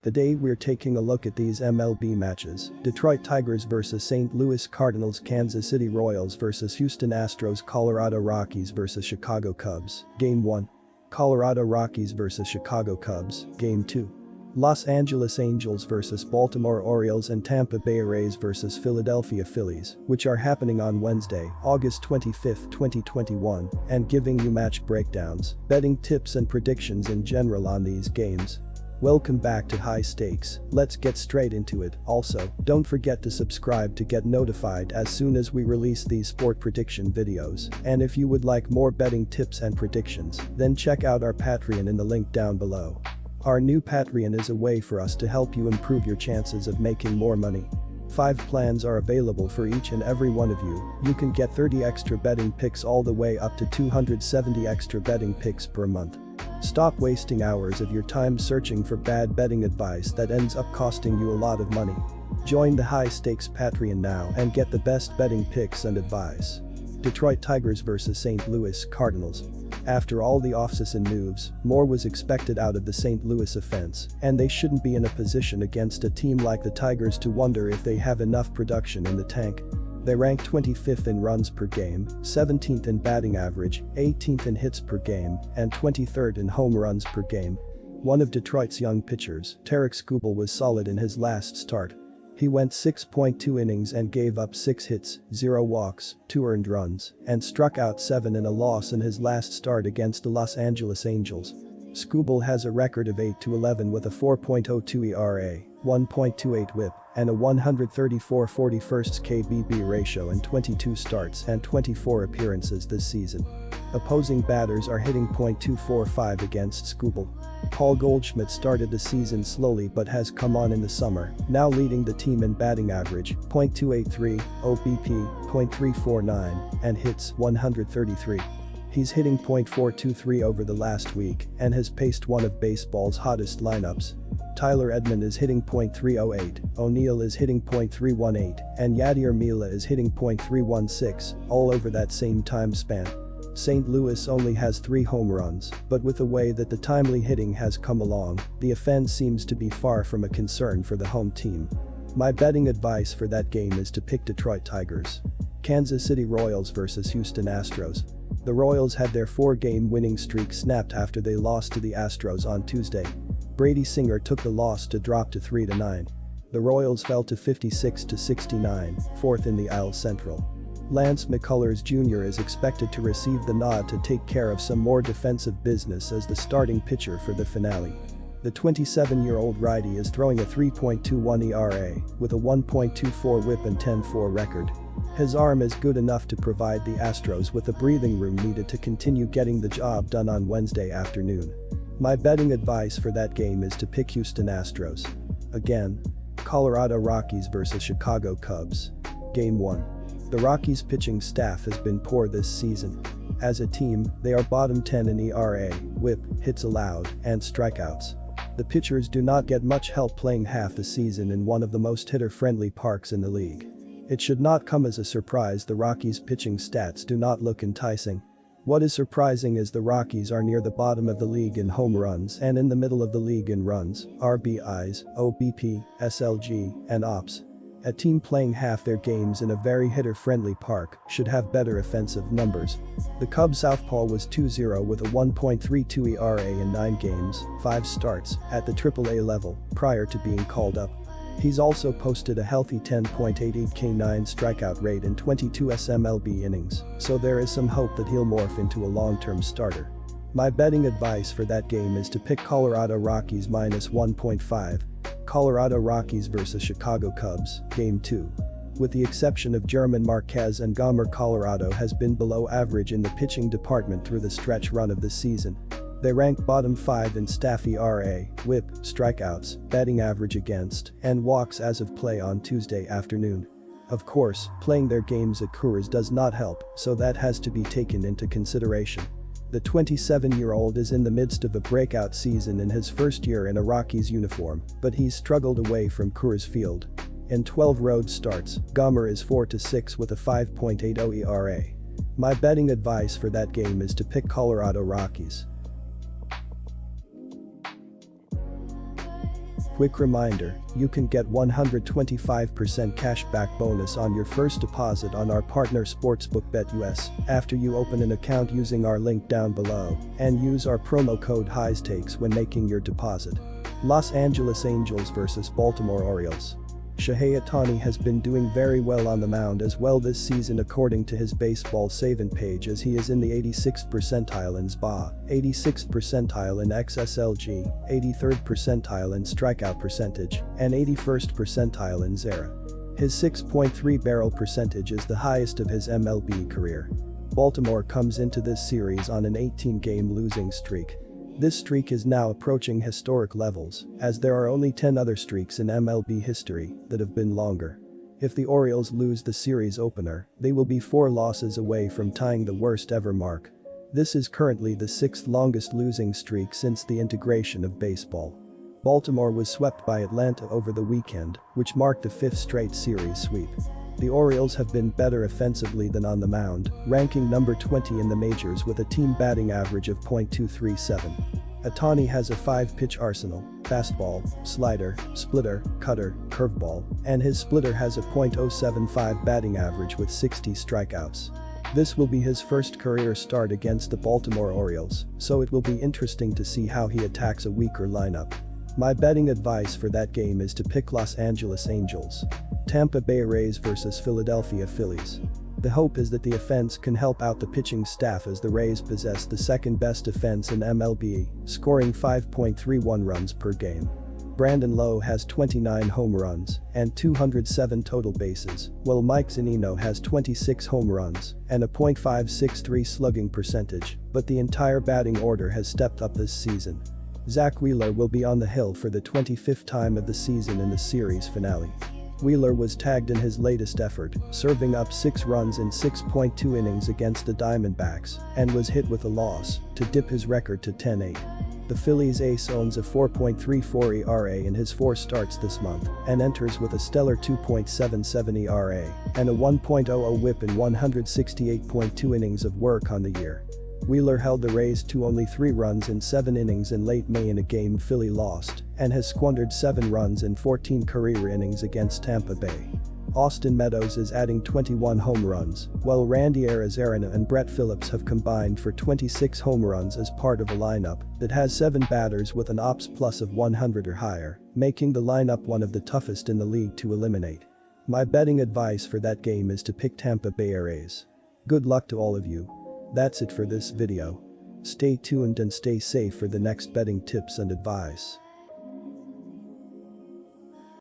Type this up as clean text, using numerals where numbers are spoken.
Today we're taking a look at these MLB matches: Detroit Tigers vs St. Louis Cardinals, Kansas City Royals vs Houston Astros, Colorado Rockies vs Chicago Cubs, Game 1. Colorado Rockies vs Chicago Cubs, Game 2. Los Angeles Angels vs Baltimore Orioles and Tampa Bay Rays vs Philadelphia Phillies, which are happening on Wednesday, August 25, 2021, and giving you match breakdowns, betting tips and predictions in general on these games. Welcome back to High Stakes. Let's get straight into it. Also, don't forget to subscribe to get notified as soon as we release these sport prediction videos. And if you would like more betting tips and predictions, then check out our Patreon in the link down below. Our new Patreon is a way for us to help you improve your chances of making more money. 5 plans are available for each and every one of you. You can get 30 extra betting picks all the way up to 270 extra betting picks per month. Stop wasting hours of your time searching for bad betting advice that ends up costing you a lot of money. Join the High Stakes Patreon now and get the best betting picks and advice. Detroit Tigers vs St. Louis Cardinals. After all the offseason moves, more was expected out of the St. Louis offense, and they shouldn't be in a position against a team like the Tigers to wonder if they have enough production in the tank. They rank 25th in runs per game, 17th in batting average, 18th in hits per game, and 23rd in home runs per game. One of Detroit's young pitchers, Tarik Skubal, was solid in his last start. He went 6.2 innings and gave up 6 hits, 0 walks, 2 earned runs, and struck out 7 in a loss in his last start against the Los Angeles Angels. Skubal has a record of 8-11 with a 4.02 ERA, 1.28 WHIP, and a 134 41st KBB ratio in 22 starts and 24 appearances this season. Opposing batters are hitting .245 against Skubal. Paul Goldschmidt started the season slowly but has come on in the summer, now leading the team in batting average, .283, OBP, .349, and hits, 133. He's hitting .423 over the last week and has paced one of baseball's hottest lineups. Tyler Edman is hitting .308, O'Neill is hitting .318, and Yadier Mila is hitting .316, all over that same time span. St. Louis only has 3 home runs, but with the way that the timely hitting has come along, the offense seems to be far from a concern for the home team. My betting advice for that game is to pick Detroit Tigers. Kansas City Royals vs Houston Astros. The Royals had their 4-game winning streak snapped after they lost to the Astros on Tuesday. Brady Singer took the loss to drop to 3-9. The Royals fell to 56-69, 4th in the AL Central. Lance McCullers Jr. is expected to receive the nod to take care of some more defensive business as the starting pitcher for the finale. The 27-year-old righty is throwing a 3.21 ERA with a 1.24 WHIP and 10-4 record. His arm is good enough to provide the Astros with the breathing room needed to continue getting the job done on Wednesday afternoon. My betting advice for that game is to pick Houston Astros. Again, Colorado Rockies vs Chicago Cubs. Game 1. The Rockies' pitching staff has been poor this season. As a team, they are bottom 10 in ERA, WHIP, hits allowed, and strikeouts. The pitchers do not get much help playing half the season in one of the most hitter-friendly parks in the league. It should not come as a surprise the Rockies' pitching stats do not look enticing. What is surprising is the Rockies are near the bottom of the league in home runs and in the middle of the league in runs, RBIs, OBP, SLG, and OPS. A team playing half their games in a very hitter-friendly park should have better offensive numbers. The Cubs southpaw was 2-0 with a 1.32 ERA in 9 games, 5 starts, at the AAA level, prior to being called up. He's also posted a healthy 10.88 K9 strikeout rate in 22 MLB innings, so there is some hope that he'll morph into a long-term starter. My betting advice for that game is to pick Colorado Rockies minus 1.5. Colorado Rockies vs Chicago Cubs, Game 2. With the exception of German Marquez and Gomer, Colorado has been below average in the pitching department through the stretch run of the season. They rank bottom 5 in staff ERA, WHIP, strikeouts, batting average against, and walks as of play on Tuesday afternoon. Of course, playing their games at Coors does not help, so that has to be taken into consideration. The 27-year-old is in the midst of a breakout season in his first year in a Rockies uniform, but he's struggled away from Coors Field. In 12 road starts, Gomer is 4-6 with a 5.80 ERA. My betting advice for that game is to pick Colorado Rockies. Quick reminder, you can get 125% cashback bonus on your first deposit on our partner sportsbook BetUS after you open an account using our link down below and use our promo code HIGHSTAKES when making your deposit. Los Angeles Angels vs Baltimore Orioles. Shohei Ohtani has been doing very well on the mound as well this season according to his baseball savant page, as he is in the 86th percentile in SBA, 86th percentile in XSLG, 83rd percentile in strikeout percentage, and 81st percentile in ZERA. His 6.3 barrel percentage is the highest of his MLB career. Baltimore comes into this series on an 18-game losing streak. This streak is now approaching historic levels, as there are only 10 other streaks in MLB history that have been longer. If the Orioles lose the series opener, they will be 4 losses away from tying the worst ever mark. This is currently the 6th longest losing streak since the integration of baseball. Baltimore was swept by Atlanta over the weekend, which marked the 5th straight series sweep. The Orioles have been better offensively than on the mound, ranking number 20 in the majors with a team batting average of .237. Ohtani has a 5-pitch arsenal: fastball, slider, splitter, cutter, curveball, and his splitter has a .075 batting average with 60 strikeouts. This will be his first career start against the Baltimore Orioles, so it will be interesting to see how he attacks a weaker lineup. My betting advice for that game is to pick Los Angeles Angels. Tampa Bay Rays vs Philadelphia Phillies. The hope is that the offense can help out the pitching staff, as the Rays possess the second best offense in MLB, scoring 5.31 runs per game. Brandon Lowe has 29 home runs and 207 total bases, while Mike Zunino has 26 home runs and a .563 slugging percentage, but the entire batting order has stepped up this season. Zach Wheeler will be on the hill for the 25th time of the season in the series finale. Wheeler was tagged in his latest effort, serving up 6 runs in 6.2 innings against the Diamondbacks, and was hit with a loss to dip his record to 10-8. The Phillies ace owns a 4.34 ERA in his 4 starts this month and enters with a stellar 2.77 ERA and a 1.00 WHIP in 168.2 innings of work on the year. Wheeler held the Rays to only 3 runs in 7 innings in late May in a game Philly lost, and has squandered 7 runs in 14 career innings against Tampa Bay. Austin Meadows is adding 21 home runs, while Randy Arozarena and Brett Phillips have combined for 26 home runs as part of a lineup that has 7 batters with an OPS plus of 100 or higher, making the lineup one of the toughest in the league to eliminate. My betting advice for that game is to pick Tampa Bay Rays. Good luck to all of you. That's it for this video. Stay tuned and stay safe for the next betting tips and advice.